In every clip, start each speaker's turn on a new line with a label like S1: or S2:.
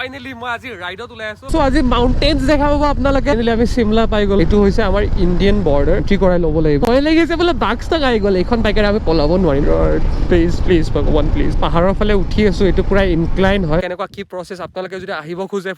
S1: Finally, মই আজি ৰাইডত ওলাই আছো। সো আজি মাউন্টেইনস দেখা পাব আপোনালোকে। ফাইনালি আমি শিমলা পাই গ'ল। এটো হৈছে আমাৰ ইন্ডিয়ান বৰ্ডাৰ। এন্ট্ৰি কৰাই ল'ব লাগিব। ভয় লাগিছে বোলে বাক্সটা আহি গ'ল। এইখন বাইকেৰে আমি পলাব নোৱাৰিম। প্লিজ ভগৱান প্লিজ। পাহাৰৰ ফালে উঠি আছো। এটো পুৰা ইনক্লাইন হয়। কেনেকুৱা কি প্ৰসেস আপোনালোকে যদি আহিব খোজে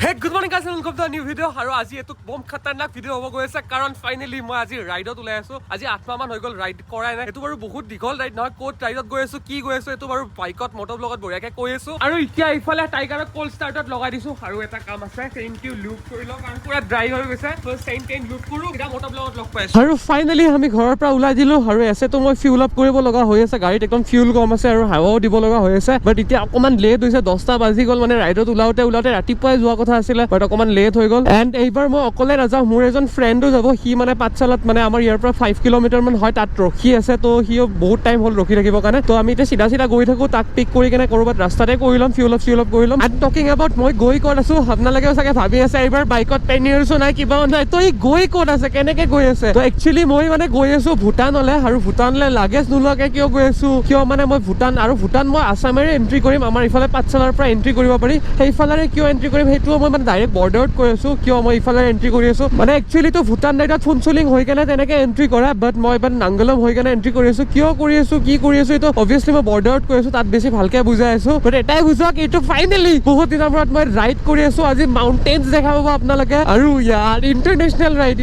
S1: Hey, good morning guys, welcome to a new video. আৰু আজি এটো বম খতৰনাক ভিডিও হ'ব গৈ আছে কাৰণ ফাইনালি মই আজি ৰাইডত ওলাই আছো। আজি 8 মাহ মান হৈ গ'ল ৰাইড কৰাই নাই। এটো বাৰু বহুত দীঘল ৰাইড নহয়। কোত ৰাইডত গৈ আছো, কি গৈ আছো এটো বাৰু বাইকত মটৰ ব্লগত বঢ়িয়াকে কৈ আছো। আৰু এতিয়া ইফালে টাইগাৰক কোল্ড ষ্টাৰ্টত লগাই দিছো আৰু এটা কাম আছে, চেইনটো লুপ কৰি লওঁ কাৰণ পুৰা ড্ৰাই হৈ গৈছে। তো চেইন লুপ কৰো, এটা মটৰ ব্লগত লগ পাই আছো। আৰু ফাইনালি আমি ঘৰৰ পৰা ওলাই দিলো আৰু এছেটো মই ফিউল আপ কৰিব লগা হৈ আছে। গাড়ীত একদম ফিউল কম আছে আৰু হাৱাও দিব লগা হৈ আছে। বাট এতিয়া অকমান লেট হৈছে, 10টা বাজি গ'ল। মানে ৰাইডত ওলাওতে ৰাতিপুৱাই যোৱা কথা আছিলে, বাট অকমান লেট হৈ গ'ল। এণ্ড এইবাৰ মই অকলে নাযাওঁ, মোৰ এজন ফ্ৰেণ্ডো যাব। সি মানে পাঠশালাত মানে আমাৰ ইয়াৰ পৰা 5 কিলোমিটাৰ মান হয়, তাত ৰখি আছে। তো সিও বহুত টাইম হ'ল ৰখি থাকিবৰ কাৰণে। তো আমি এতিয়া চিধা গৈ থাকো, তাক পিক কৰি কেনে ক'ৰবাত ৰাস্তাতে কৰি ল'ম, ফিউল আপ কৰি ল'ম। এণ্ড টকিং এবাউট মই গৈ ক'ত আছো, আপোনালোকেও চাগে ভাবি আছে এইবাৰ বাইকত পেনিয়াৰ্ছো নাই, কিবা নাই। তো ই গৈ ক'ত আছে, কেনেকে গৈ আছে? তো একচুৱেলি মই মানে গৈ আছো ভূটানলৈ। আৰু ভূটানলৈ লাগেজ নোলোৱাকে কিয় গৈ আছো, কিয় মানে মই ভূটান মই আছামেৰে এণ্ট্ৰি কৰিম। আমাৰ ইফালে পাঠশালাৰ পৰা এণ্ট্ৰি কৰিব পাৰি, সেইফালে কিয় এণ্ট্ৰি কৰিম সেইটোও মই মানে ডাইৰেক্ট বৰ্ডাৰত কৈ আছো, কিয় মই ইফালে এণ্ট্ৰি কৰি আছো। মানে একচুৱেলি তো ভূটান ৰাইডত ফুনচুলিং হৈ কেনে তেনেকে এণ্ট্ৰি কৰা, বাট মই এবাৰ নাংগলম হৈ কেনে এণ্ট্ৰি কৰি আছো। কিয় কৰি আছো, কি কৰি আছো, এইটো অবভিয়াছলি মই বৰ্ডাৰত কৈ আছো, তাত বেছি ভালকে বুজাই আছো। বাট এটাই বুজক, এইটো ফাইনেলি বহুত দিনৰ মূৰত মই ৰাইড কৰি আছো। আজি মাউন্টেইনস দেখা পাব আপোনালোকে। আৰু ইয়াৰ ইণ্টাৰনেশ্যনেল ৰাইড।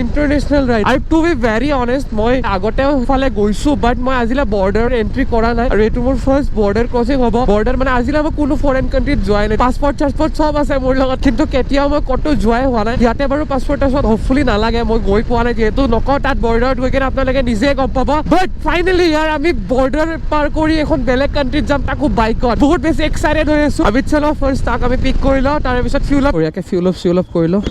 S1: আৰু টু বি ভেৰি অনেষ্ট, মই আগতেও ফালে গৈছো, বাট মই আজিলৈ বৰ্ডাৰত এণ্ট্ৰি কৰা নাই। আৰু এইটো মোৰ ফাৰ্ষ্ট বৰ্ডাৰ ক্ৰচিং হ'ব। বৰ্ডাৰ মানে আজিলৈ মই কোনো ফৰেন কাণ্ট্ৰিত যোৱাই নাই। পাছপৰ্ট চব আছে মোৰ লগত, কিন্তু কেতিয়াও মই ক'তো যোৱাই হোৱা নাই। ইয়াতে বাৰু পাছপৰ্ট হপফুলি নালাগে, মই গৈ পোৱা নাই যিহেতু। নকওঁ তাত বৰ্ডাৰত গৈ কিনে আপোনালোকে নিজে গম পাব। বাট ফাইনেলি ইয়াৰ আমি বৰ্ডাৰ পাৰ কৰি এখন বেলেগ কাণ্ট্ৰিত যাম, তাকো বাইকত। বহুত বেছি এক্সাইটেড হৈ আছো। আমি চলো ফাৰ্ষ্ট তাক আমি পিক কৰি লওঁ, তাৰ পিছত ফিউল আপ কৰি লওঁ।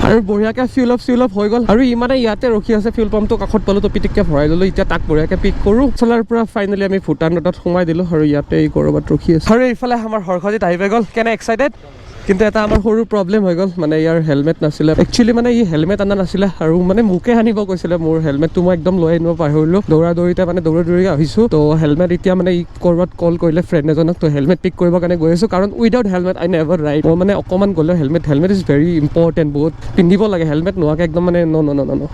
S1: আৰু বঢ়িয়াকে ফিউল আপ হৈ গ'ল। আৰু ইমানে ইয়াতে ৰখি আছে, ফিউল পাম্পটো কাষত পালো, তো পিটিককে ভৰাই ললো। এতিয়া তাক বঢ়িয়াকে পিক কৰো। চলাৰ পৰা ফাইনেলি আমি ভূটান ৰোডত সোমাই দিলো আৰু ইয়াতে এই কৰবাত ৰখি আছে। আৰু এইফালে আমাৰ হৰ্ষজিত আহি পাই গ'ল। কেনে এক্সাইটেড? কিন্তু এটা আমাৰ সৰু প্ৰব্লেম হৈ গ'ল, মানে ইয়াৰ হেলমেট নাছিলে। একচুৱেলি মানে ই হেলমেট আনা নাছিলে আৰু মানে মোকে আনিব কৈছিলে। মোৰ হেলমেটটো মই একদম লৈ আনিব পাহৰিলো। দৌৰি আহিছো। তো হেলমেট এতিয়া মানে ই কৰবাত কল কৰিলে ফ্ৰেণ্ড এজনক, তো হেলমেট পিক কৰিবৰ কাৰণে গৈ আছো। কাৰণ উইদাউট হেলমেট আই নেভাৰ ৰাইড। মই মানে অকমান গ'লে হেলমেট ইজ ভেৰি ইম্পৰ্টেণ্ট, বহুত পিন্ধিব লাগে। হেলমেট নোহোৱাকে একদম মানে ন।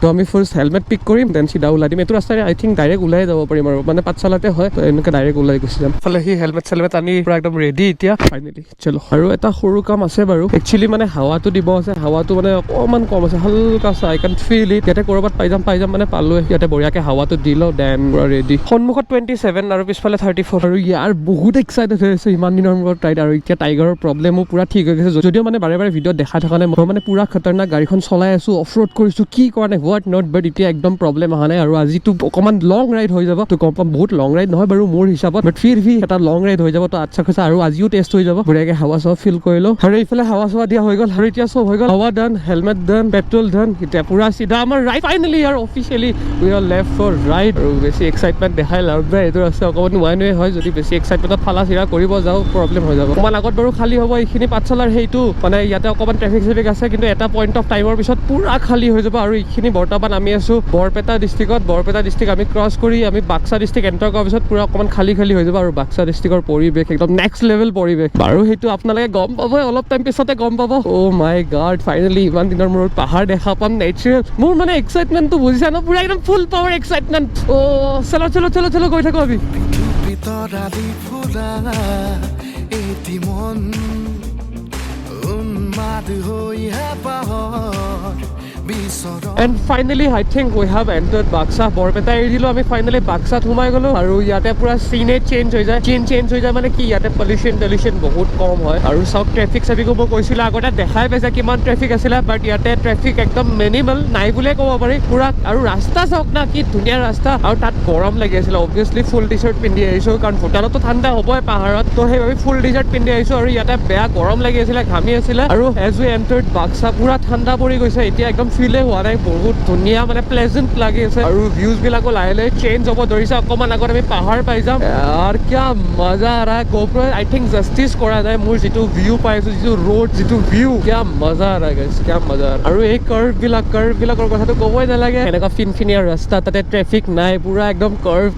S1: তো আমি ফাৰ্ষ্ট হেলমেট পিক কৰিম, দেন চিধা ওলাই দিম। এইটো ৰাস্তাৰে আই থিংক ডাইৰেক্ট ওলাই যাব পাৰিম আৰু মানে পাঠশালাতে হয়, তো এনেকে ডাইৰেক্ট ওলাই গুচি যাম। ফালে সি হেলমেট আনি পুৰা একদম ৰেডি এতিয়া। ফাইনেলি চলো। আৰু এটা সৰু কাম আছে বাৰু, একচুৱেলি মানে হাৱাটো দিব আছে। হাৱাটো মানে অকমান কম আছে, হালকা আছে। I can feel it. ইয়াতে কৰবাত পাই যাম মানে পালো। ইয়াতে বঢ়িয়াকে হাৱাটো দি লওঁ, দেন পুৰা ৰেডি। সন্মুখত 27 আৰু পিছফালে 34। আৰু ইয়াৰ বহুত এক্সাইটেড হৈ আছে ইমান দিনৰ মূৰত ৰাইড। আৰু এতিয়া টাইগাৰৰ প্ৰব্লেমো পুৰা ঠিক হৈ গৈছে, যদিও মানে বাৰে ভিডিঅ'ত দেখা থকা নাই। মই মানে পুৰা খতৰনাক গাড়ীখন চলাই আছো, অফ ৰোড কৰিছো, কি কৰা নাই হোৱাট নট। বাট এতিয়া একদম প্ৰব্লেম অহা নাই। আৰু আজিতো অকমান লং ৰাইড হৈ যাব। তো গম পাম বহুত লং ৰাইড নহয় বাৰু মোৰ হিচাপত, বাট ফিৰ ভি এটা লং ৰাইড হৈ যাব। তো আচ্ছা খাচা। আৰু আজিও টেষ্ট হৈ যাব। বঢ়িয়াকে হাৱা চাৱা ফিল কৰি লওঁ। আৰু এইফালে হাৱা দিয়া হৈ গ'ল। আৰু এতিয়া চব হৈ গ'ল, হাৱা ডান, হেলমেট ডান, পেট্ৰল ডান। এতিয়া পুৰা চিধা আমাৰ ৰাইড ফাইনেলি আৰু officially we are left for ride. আৰু বেছি এক্সাইটমেণ্ট দেখাই লাভ নাই, এইটো ৰাস্তা অকমান নোৱাই হয়। যদি বেছি এক্সাইটমেণ্টত ফালা চিৰা কৰিব যাওঁ প্ৰব্লেম হৈ যাব। অকমান আগত বাৰু খালী হ'ব এইখিনি পাঠশালাৰ সেইটো, মানে ইয়াতে অকমান ট্ৰেফিক আছে, কিন্তু এটা পইণ্ট অফ টাইমৰ পিছত পুৰা খালী হৈ যাব। আৰু এইখিনি বৰ্তমান আমি আছো বৰপেটা ডিষ্ট্ৰিক্টত। বৰপেটা ডিষ্ট্ৰিক্ট আমি ক্ৰছ কৰি আমি বাক্সা ডিষ্ট্ৰিক্ট এণ্টাৰ কৰাৰ পিছত পুৰা অকমান খালী হৈ যাব। আৰু বাক্সা ডিষ্ট্ৰিক্টৰ পৰিৱেশ একদম নেক্সট লেভেল পৰিৱেশ। বাৰু সেইটো আপোনালোকে গম পাব, অলপ টাইম পিছতে গম পাব। অ' মাই গড, ফাইনেলি ইমান দিনৰ মূৰত পাহাৰ দেখা পাম, নেচাৰেল। মোৰ মানে এক্সাইটমেণ্টটো বুজিছা ন, পুৰা একদম ফুল পাৱাৰ এক্সাইটমেণ্ট। চলো গৈ থাকো আমি। And finally I think we have entered Baksa. Barpeta এৰি দিলো আমি, ফাইনেলি বাক্সাত সোমাই গলো। আৰু ইয়াতে পুৰা চিনে চেঞ্জ হৈ যায় মানে কি, ইয়াতে পলিউশ্যন বহুত কম হয়। আৰু চাওক ট্ৰেফিকো মই কৈছিলো আগতে দেখাই পাইছে কিমান ট্ৰেফিক আছিলে, বাট ইয়াতে ট্ৰেফিক একদম মিনিমাল নাই বুলিয়ে ক'ব পাৰি পুৰা। আৰু ৰাস্তা চাওক না, কি ধুনীয়া ৰাস্তা। আৰু তাত গৰম লাগি আছিলে, অবভিয়াছলি ফুল টি চাৰ্ট পিন্ধি আহিছো, কাৰণ ভূটানতো ঠাণ্ডা হ'বই পাহাৰত। তো সেইবাবে ফুল টি চাৰ্ট পিন্ধি আহিছো। আৰু ইয়াতে বেয়া গৰম লাগি আছিলে, ঘামি আছিলে। আৰু এজ উই এন্টাৰ্ড বাক্সা পুৰা ঠাণ্ডা পৰি গৈছে। এতিয়া একদম ফিলে হোৱা নাই বহুত ধুনীয়া মানে প্লেজেন্ট লাগি আছে আৰু ভিউজ বিলাকো লাহে লাহে চেঞ্জ হ'ব ধৰিছে অকমান আগত আমি পাহাৰ পাই যাম আৰু কিয়া মজা আ ৰহা GoPro আই থিংক জাষ্টিস কৰা নাই মোৰ যিটো ভিউ পাইছো যিটো ৰোড যিটো ভিউ কিয়া মজা আ ৰহা গাইস কিয়া মজা আৰু এই কাৰ্ভ বিলাকৰ কথাটো ক'বই নালাগে এনেকুৱা ফিনফিনীয়া ৰাস্তা তাতে ট্ৰেফিক নাই পুৰা একদম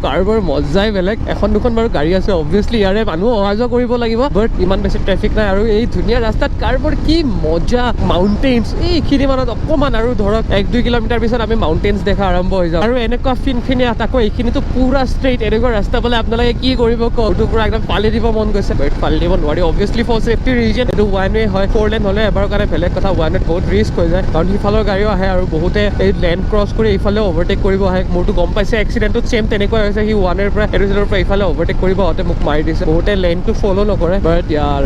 S1: কাৰ্ভৰ মজাই বেলেগ এখন দুখন বাৰু গাড়ী আছে অবভিয়াছলি ইয়াৰে মানুহ অহা যোৱা কৰিব লাগিব বাট ইমান বেছি ট্ৰেফিক নাই আৰু এই ধুনীয়া ৰাস্তাত কাৰ্ভৰ কি মজা মাউণ্টেইনছ এইখিনি মানত অকমান আৰু ধৰক 1-2 কিলোমিটাৰ পিছত আমি মাউণ্টেইনছ দেখা আৰম্ভ হৈ যাম আৰু এনেকুৱা ফিনফিনীয়া তাকো এইখিনিতো পুৰা ষ্ট্ৰেইট এনেকুৱা ৰাস্তা বোলে আপোনালোকে কি কৰিব কওঁটো পুৰা একদম পালি দিব মন গৈছে বাট পালি দিব নোৱাৰি অবভিয়াছলি ফৰ চেফটি ৰিজন এইটো 1 ৱে হয় 4 লেন হ'লে এবাৰ কাৰণে বেলেগ কথা 1 ৱেত বহুত ৰিস্ক হৈ যায় কাৰণ সিফালৰ গাড়ীও আহে আৰু বহুতে এই লেন ক্ৰছ কৰি এইফালে অভাৰটেক কৰিব আহে মোৰতো গম পাইছে এক্সিডেণ্টত চেম তেনেকুৱা হৈছে সি 1 ৰ পৰা এইটো পৰা এইফালে অভাৰটেক কৰিব আহোঁতে মোক মাৰি দিছে বহুতে লেনটো ফ'ল' নকৰে বাট ইয়াৰ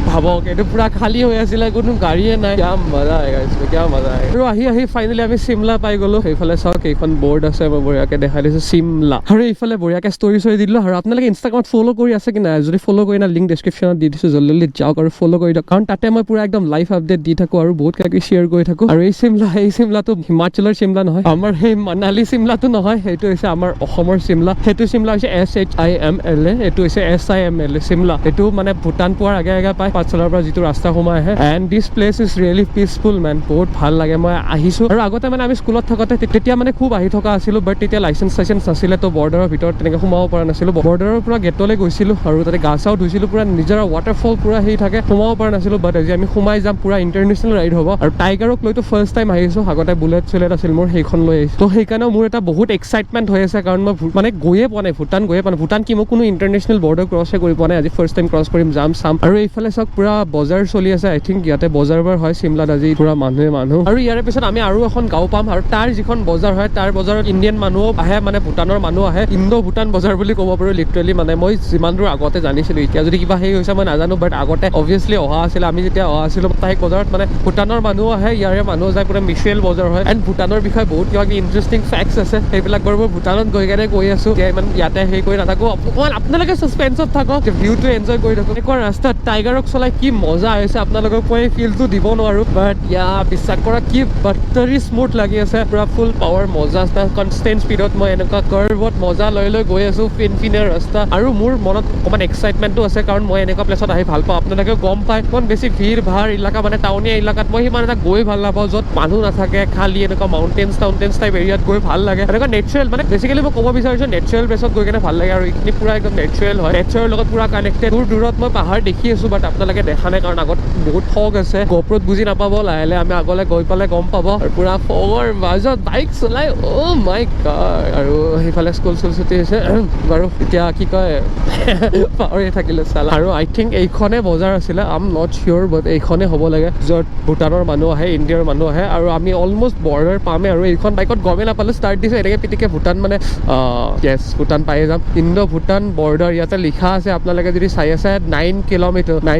S1: ভাবক এইটো পুৰা খালী হৈ আছিলে কোনো গাড়ীয়ে নাই কিয়া মজা আহে কিয়া মজা আহে আৰু আহি ফাইনেলি আমি চিমলা পাই গ'লো সেইফালে চাওক এইখন বৰ্ড আছে মই বঢ়িয়াকৈ দেখাই দিছোঁ চিমলা আৰু এইফালে বঢ়িয়াকৈ ষ্টৰি দি দিলোঁ আৰু আপোনালোকে ইনষ্টাগ্ৰামত ফ'ল' কৰি আছে কি নাই যদি ফ'ল' কৰি না লিংক ডেছক্ৰিপশ্যনত দি দিছোঁ জল্দি যাওক আৰু ফ'ল' কৰি দিয়ক কাৰণ তাতে মই পুৰা একদম লাইভ আপডেট দি থাকোঁ আৰু বহুত কিবা কিবি শ্বেয়াৰ কৰি থাকোঁ আৰু এই চিমলাটো হিমাচলৰ চিমলা নহয় আমাৰ সেই মানালী চিমলাটো নহয় সেইটো হৈছে আমাৰ অসমৰ চিমলা সেইটো চিমলা হৈছে SHIMLA এইটো হৈছে SIMLA চিমলা এইটো মানে ভূটান পোৱাৰ আগে পায় পাঠশালাৰ পৰা যিটো ৰাস্তা সোমাই আহে and this place is really peaceful man বহুত ভাল লাগে মই আহিছোঁ আৰু আগতে মানে আমি স্কুলত থাকোঁতে তেতিয়া মানে খুব আহি থকা আছিলোঁ বাট তেতিয়া লাইচেঞ্চ নাছিলে তো বৰ্ডাৰৰ ভিতৰত তেনেকৈ সোমাব পৰা নাছিলোঁ বৰ্ডাৰৰ পৰা গেটলৈ গৈছিলোঁ আৰু তাতে গা চাও ধুইছিলোঁ পুৰা নিজৰ ৱাটাৰফল পুৰা সেই থাকে সোমাব পৰা নাছিলোঁ বাট আজি আমি সোমাই যাম পুৰা ইণ্টাৰনেশ্যনেল ৰাইড হ'ব আৰু টাইগাৰক লৈতো ফাৰ্ষ্ট টাইম আহিছোঁ আগতে বুলেট আছিল মোৰ সেইখন লৈ আহিছোঁ তো সেইকাৰণেও মোৰ এটা বহুত এক্সাইটমেণ্ট হৈ আছে কাৰণ মই মানে গৈয়ে পোৱা নাই ভূটান কি মই কোনো ইণ্টাৰনেশ্যনেল বৰ্ডাৰ ক্ৰছে কৰি পোৱা নাই আজি ফাৰ্ষ্ট টাইম ক্ৰছ কৰিম যাম চাম আৰু এইফালে চাওক পুৰা বজাৰ চলি আছে আই থিংক ইয়াতে বজাৰ হয় চিমলাত আজি পুৰা মানুহ আৰু ইয়াৰে পিছত আমি আৰু এখন গাঁও পাম আৰু তাৰ যিখন বজাৰ হয় তাৰ বজাৰত ইণ্ডিয়ান মানুহো আহে মানে ভূটানৰ মানুহ আহে ইণ্ডো ভূটান বজাৰ বুলি ক'ব পাৰোঁ লিটাৰেলি মানে মই যিমান দূৰ আগতে জানিছিলোঁ এতিয়া যদি কিবা সেই হৈছে মই নাজানো বাট আগতে অবভিয়াছলি অহা আছিলে আমি যেতিয়া অহা আছিলোঁ তাই বজাৰত মানে ভূটানৰ মানুহ আহে ইয়াৰে মানুহ যায় পুৰা মিউচুৱেল বজাৰ হয় এণ্ড ভূটানৰ বিষয়ে বহুত কিবা কিবি ইণ্টাৰেষ্টিং ফেক্টছ আছে সেইবিলাক বাৰু মই ভূটানত গৈ কেনে কৈ আছোঁ এতিয়া ইমান ইয়াতে সেই কৰি নাথাকোঁ অকণমান আপোনালোকে ছাছপেন্সত থাকক ভিউটো এনজয় কৰি থাকক এনেকুৱা ৰাস্তাত টাইগাৰক চলাই কি মজা হৈছে আপোনালোকক মই ফিলটো দিব নোৱাৰোঁ বাট বিশ্বাস কৰা কি বাটাৰী স্মুথ লাগি আছে পুৰা ফুল পাৱাৰ মজা কনষ্টেণ্ট স্পীডত মই এনেকুৱা কাৰ্ভত মজা লৈ গৈ আছোঁ ফিনফিনীয়া ৰাস্তা আৰু মোৰ মনত অকণমান এক্সাইটমেণ্টটো আছে কাৰণ মই এনেকুৱা প্লেচত আহি ভাল পাওঁ আপোনালোকেও গম পায় অকণ বেছি ভিৰ ভাৰ এলেকা মানে টাউনীয়া এলেকাত মই সিমান এটা গৈ ভাল নাপাওঁ য'ত মানুহ নাথাকে খালি এনেকুৱা মাউণ্টেইনছ টাইপ এৰিয়াত গৈ ভাল লাগে এনেকুৱা নেচাৰেল মানে বেচিকেলি মই ক'ব বিচাৰিছোঁ নেচাৰেল প্লেচত গৈ কিনে ভাল লাগে আৰু এইখিনি পুৰা একদম নেচাৰেল হয় নেচাৰৰ লগত পুৰা কানেক্টেড দূৰত মই পাহাৰ দেখি আছোঁ বাট আপোনালোকে দেখা নাই কাৰণ আগত বহুত ফগ আছে GoProত বুজি নাপাব লাহে আমি আগলৈ গৈ পালে গম পাব আৰু পুৰা ফগৰ মাজত বাইক চলাই অ' মাই গড আৰু সেইফালে স্কুল ছুটি হৈছে বাৰু এতিয়া কি কয় পাহৰি থাকিলে চালা আৰু আই থিংক এইখনে বজাৰ আছিলে আই এম নট চিয়'ৰ বাট এইখনে হ'ব লাগে য'ত ভূটানৰ মানুহ আহে ইণ্ডিয়াৰ মানুহ আহে আৰু আমি অলমষ্ট বৰ্ডাৰ পামেই আৰু এইখন বাইকত গমেই নাপালোঁ ষ্টাৰ্ট দিছোঁ এনেকৈ পিটিকে ভূটান মানে য়েছ ভূটান পায়ে যাম ইণ্ডো ভূটান বৰ্ডাৰ ইয়াতে লিখা আছে আপোনালোকে যদি চাই আছে 9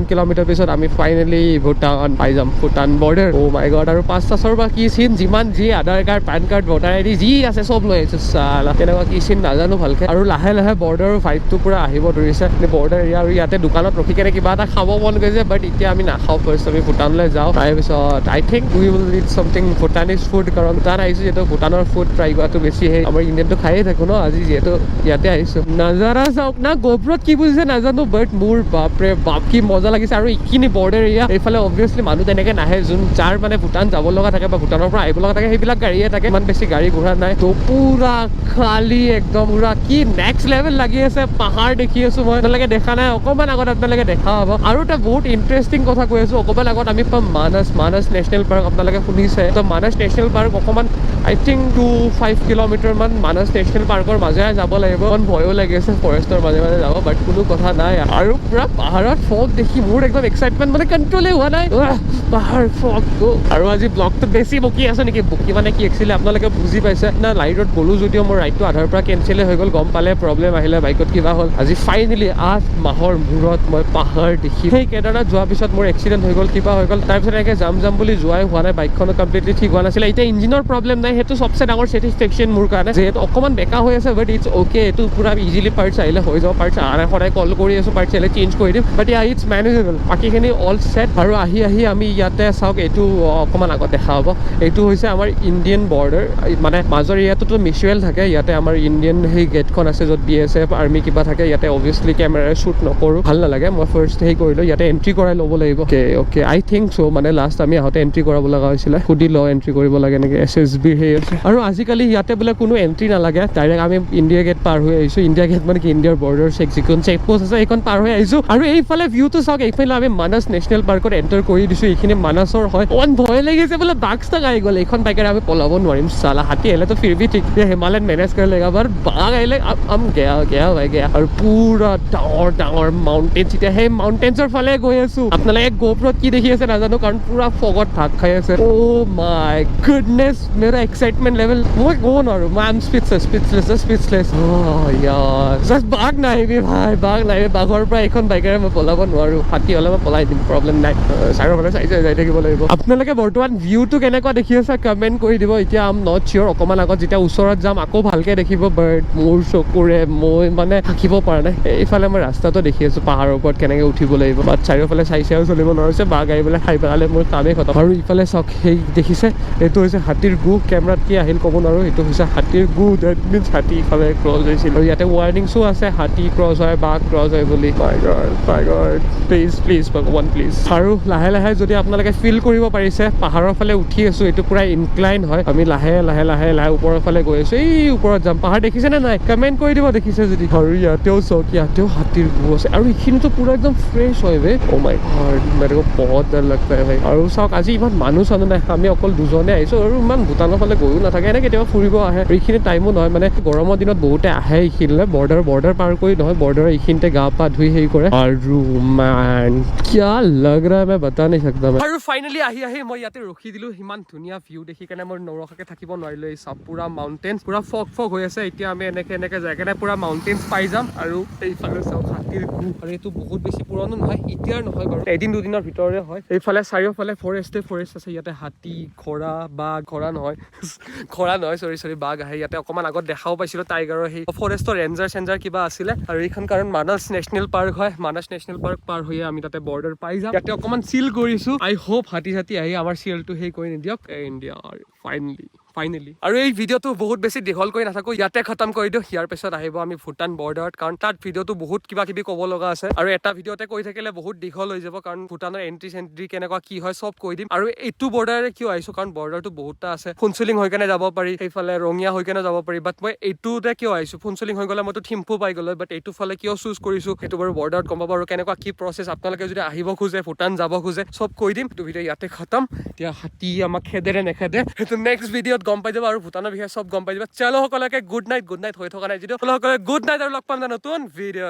S1: কিলোমিটাৰ পিছত আমি ফাইনেলি ভূটান পাই যাম Bhutan border oh' my god আৰু 5 বা কি চিন যিমান যি Aadhaar card PAN card voter ID যি আছে চব লৈ আহিছোঁ চালা তেনেকুৱা কি চিন নাজানো ভালকৈ আৰু লাহে বৰ্ডাৰৰ ভাইবটো পুৰা আহিব ধৰিছে বৰ্ডাৰ এৰিয়া আৰু ইয়াতে দোকানত ৰখি কেনে কিবা এটা খাব মন গৈছে বাট এতিয়া আমি নাখাওঁ ফাৰ্ষ্ট আমি ভূটানলৈ যাওঁ তাৰপিছত I think we will need something Bhutanese food কাৰণ ভূটান আহিছোঁ যিহেতু ভূটানৰ ফুড ট্ৰাই কৰাটো বেছি সেই আমাৰ ইণ্ডিয়ানটো খায়ে থাকোঁ ন আজি যিহেতু ইয়াতে আহিছোঁ নাজাৰা চাওক না GoProত কি বুজিছে নাজানো বাট মোৰ বাপৰে বাপ কি মজা লাগিছে আৰু এইখিনি বৰ্ডাৰ এৰিয়া এইফালে অবভিয়াছলি মানুহ তেনেকৈ নাহে যাৰ মানে ভূটান যাব লগা থাকে বা ভূটানৰ পৰা আহিব লগা থাকে সেইবিলাক গাড়ীয়ে থাকে ইমান বেছি গাড়ী ঘোঁৰা নাই তো পুৰা খালী একদম পুৰা কি নেক্সট লেভেল লাগি আছে পাহাৰ দেখি আছোঁ মই আপোনালোকে দেখা নাই অকণমান আগত আপোনালোকে দেখা হ'ব আৰু এটা বহুত ইণ্টাৰেষ্টিং কথা কৈ আছোঁ অকণমান আগত আমি পাম মানস নেশ্যনেল পাৰ্ক আপোনালোকে শুনিছে তো মানস নেশ্যনেল পাৰ্ক অকণমান আই থিংক 2-5 কিলোমিটাৰমান মানস নেশ্যনেল পাৰ্কৰ মাজেৰে যাব লাগিব অকণ ভয়ো লাগি আছে ফৰেষ্টৰ মাজে যাব বাট কোনো কথা নাই আৰু পুৰা পাহাৰত ফগ দেখি মোৰ একদম এক্সাইটমেণ্ট মানে কণ্ট্ৰলে হোৱা নাই পাহাৰ ফগ আৰু আজি ব্লগটোত বেছি বকি আছোঁ নেকি বকি মানে কি একচুৱেলি আপোনালোকে বুজি পাইছে না লাইটত গ'লোঁ যদিও মোৰ ৰাইডটো আধাৰ পৰা কেঞ্চেলেই হৈ গ'ল গম পালে প্ৰব্লেম আহিলে বাইকত কিবা হ'ল আজি ফাইনেলি 8 মাহৰ মূৰত মই পাহাৰ দেখি সেই কেদাৰনাথ যোৱাৰ পিছত মোৰ এক্সিডেণ্ট হৈ গ'ল কিবা হৈ গ'ল তাৰপিছত এনেকৈ যাম বুলি যোৱাই হোৱা নাই বাইকখনো কমপ্লিটলি ঠিক হোৱা নাছিলে এতিয়া ইঞ্জিনৰ প্ৰব্লেম নাই সেইটো চবচে ডাঙৰ ছেটিছফেকশ্যন মোৰ কাৰণে যিহেতু অকণমান বেকা হৈ আছে বাট ইটছ অ'কে এইটো পুৰা ইজিলি পাৰ্টছ আহিলে হৈ যাব পাৰ্টছ সদায় কল কৰি আছোঁ পাৰ্টছ আহিলে চেঞ্জ কৰি দিম বাট ইটছ মেনেজেবল বাকীখিনি অল ছেট আৰু আহি আমি ইয়াতে চাওক এইটো অকণমান আগত দেখা হ'ব এইটো হৈছে আমাৰ ইণ্ডিয়ান বৰ্ডাৰ, মানে মাজৰ এৰিয়াটোতো মিউচুৱেল থাকে, ইয়াতে আমাৰ ইণ্ডিয়ান সেই গেটখন আছে য'ত BSF আৰ্মি কিবা থাকে, ইয়াতে অভিয়াছলি কেমেৰাৰে শ্বুট নকৰোঁ, ভাল নালাগে। মই ফাৰ্ষ্ট সেই কৰিলোঁ, ইয়াতে এণ্ট্ৰি কৰাই ল'ব লাগিব। অ'কে আই থিংক চ' মানে লাষ্ট আমি আহোঁতে এণ্ট্ৰি কৰাব লগা হৈছিলে, সুধি লওঁ এণ্ট্ৰি কৰিব লাগে নেকি, SSBৰ সেই আছে। আৰু আজিকালি ইয়াতে বোলে কোনো এণ্ট্ৰি নালাগে, ডাইৰেক্ট আমি ইণ্ডিয়া গেট পাৰ হৈ আহিছোঁ। ইণ্ডিয়া গেট মানে কি ইণ্ডিয়াৰ বৰ্ডাৰ যিখন চেক পোষ্ট আছে সেইখন পাৰ হৈ আহিছোঁ। আৰু এইফালে ভিউটো চাওক, এইফালে আমি মানস নেশ্যনেল পাৰ্কত এণ্টাৰ কৰি দিছোঁ। এইখিনি মানসৰ হয়, অকণ ভয় লাগিছে বোলে বাঘ চাঘ আহি গ'ল, এইখন বাইকেৰে আমি পলাব নোৱাৰিম। চালা হাতী আহিলেতো ফিৰবি ঠিক হিমালয়ান মেনেজ কৰি লেগা, বাট বাঘ আহিলে গেয়া ভাই গেয়া। আৰু পুৰা ডাঙৰ মাউণ্টেইনছ, এতিয়া সেই মাউণ্টেইনছৰ ফালে গৈ আছোঁ। আপোনালোকে গোপ্ৰত কি দেখি আছে নাজানো, কাৰণ পুৰা ফগত ঢাক খাই আছে। অ' মাই গুডনেছ, মেৰা এক্সাইটমেণ্ট লেভেল মই ক'ব নোৱাৰোঁ। মই আম স্পিচলেছ। জাষ্ট বাঘ নাহিবি ভাই, বাঘ নাহিবি। বাঘৰ পৰা এইখন বাইকেৰে মই পলাব নোৱাৰোঁ, হাতী হ'লে মই পলাই দিম, প্ৰব্লেম নাই। চাৰিওফালে চাই থাকিব লাগিব। আপোনালোকে বৰ্তমান ভিউটো কেনেকুৱা দেখি আছে কমেণ্ট কৰি দিব। এতিয়া আম নট চিয়'ৰ, অকণমান আগত যেতিয়া ওচৰত যাম আকৌ ভালকৈ দেখিব, বাট মোৰ চকুৰে মই মানে থাকিব পৰা নাই। এইফালে মই ৰাস্তাটো দেখি আছোঁ, পাহাৰৰ ওপৰত কেনেকৈ উঠিব লাগিব, বাট চাৰিওফালে চাইও চলিব নোৱাৰিছে। বাঘ আহি পেলাই খাই পেলালে মোৰ কামেই খতম। আৰু ইফালে চাওক, সেই দেখিছে, এইটো হৈছে হাতীৰ গু। কেমেৰাত কি আহিল ক'ব নোৱাৰোঁ, এইটো হৈছে হাতীৰ গু। ডেট মিনছ হাতী ইফালে ক্ৰছ হৈছিল। আৰু ইয়াতে ৱাৰ্ণিংছো আছে, হাতী ক্ৰছ হয়, বাঘ ক্ৰছ হয় বুলি। মাই গড, প্লিজ ভগৱান প্লিজ। আৰু লাহে লাহে যদি আপোনালোকে ফিল কৰিব পাৰিছে, পাহাৰৰ ফালে উঠি আছোঁ, এইটো পুৰা ইনক্লাইন হয়। আমি লাহে ওপৰৰ ফালে গৈ আছোঁ। এই ওপৰত যাম, পাহাৰ দেখিছে নে নাই কমেণ্ট কৰি দিব দেখিছে যদি। আৰু ইয়াতেও চাওক, ইয়াতেও হাতীৰ গু আছে। আৰু এইখিনিতো পুৰা একদম ফ্ৰেছ হয় বে। অ' মাই গড, মেৰে কো বহুত ডৰ লাগতা হে ভাই। আৰু চাওক, আজি ইমান মানুহ চানুহ নাই, আমি অকল দুজনে আহিছোঁ। আৰু ইমান ভূটানৰ ফালে গৈও নাথাকে, এনে কেতিয়াবা ফুৰিব আহে। এইখিনি টাইমো নহয়, মানে গৰমৰ দিনত বহুতে আহে এইখিনিলে, বৰ্ডাৰ পাৰ কৰি নহয়, বৰ্ডাৰৰ এইখিনিতে গা পা ধুই হেৰি কৰে। আৰু মান কিয়া লগ ৰা মই বতা নাই सकता मैं। আৰু ফাইনেলি আহি মই ইয়াতে ৰখি দিলোঁ। ইমান ধুনীয়া ভিউ দেখি কেনে মই নৰখাকে থাকিব নোৱাৰিলোঁ। এই চাপ পুৰা মাউণ্টেইন, পুৰা ফগ হৈ আছে। এতিয়া আমি এনেকে যাই কেনে পুৰা মাউণ্টেইনছ পাই যাম। আৰু এইফালে চাওক হাতীৰ গু। আৰু এইটো বহুত বেছি পুৰণো নহয়, এতিয়াৰ নহয় বাৰু, এদিন দুদিনৰ ভিতৰৰে হয়। এইফালে চাৰিওফালে ফৰেষ্ট আছে। ইয়াতে হাতী, ঘোঁৰা চৰি বাঘ আহে। ইয়াতে অকণমান আগত দেখাও পাইছিলোঁ টাইগাৰৰ সেই ফৰেষ্টৰ ৰেঞ্জাৰ কিবা আছিলে। আৰু এইখন কাৰণ মানস নেশ্যনেল পাৰ্ক হয়। মানস নেশ্যনেল পাৰ্ক পাৰ হৈয়ে আমি তাতে বৰ্ডাৰ পাই যাম। ইয়াতে অকণমান চিল কৰিছোঁ। আই হোপ হাতী আহি আমাৰ চিলটো সেই কৰি নিদিয়ক। India finally. আৰু এই ভিডিঅ'টো বহুত বেছি দীঘল কৰি নাথাকোঁ, ইয়াতে খতম কৰি দিওঁ। ইয়াৰ পিছত আহিব আমি ভূটান বৰ্ডাৰত, কাৰণ তাত ভিডিঅ'টো বহুত কিবা কিবি ক'ব লগা আছে। আৰু এটা ভিডিঅ'তে কৈ থাকিলে বহুত দীঘল হৈ যাব, কাৰণ ভূটানৰ এণ্ট্ৰি কেনেকুৱা কি হয় চব কৈ দিম। আৰু এইটো বৰ্ডাৰে কিয় আহিছোঁ, কাৰণ বৰ্ডাৰটো বহুতটা আছে। ফুনচুলিং হৈ কেনে যাব পাৰি, সেইফালে ৰঙিয়া হৈ কেনে যাব পাৰি, বাট মই এইটোতে কিয় আহিছোঁ, ফুনচুলিং হৈ গ'লে মইতো থিম্পু পাই গ'লো, বাট এইটো ফালে কিয় চুজ কৰিছোঁ সেইটো বাৰু বৰ্ডাৰত গম পাব। আৰু কেনেকুৱা কি প্ৰচেছ, আপোনালোকে যদি আহিব খোজে, ভূটান যাব খোজে, চব কৈ দিম। এইটো ভিডিঅ' ইয়াতে খতম। এতিয়া হাতী আমাক খেদে নেখেদে সেইটো নেক্সট ভিডিঅ'ত গম পাই যাব। আৰু ভূটানৰ বিষয়ে চব গম পাই যাব। চলো সকলোকে গুড নাইট হৈ থকা নাই যদিও, সকলোকে গুড নাইট, আৰু লগ পাম নতুন ভিডিঅ'ত।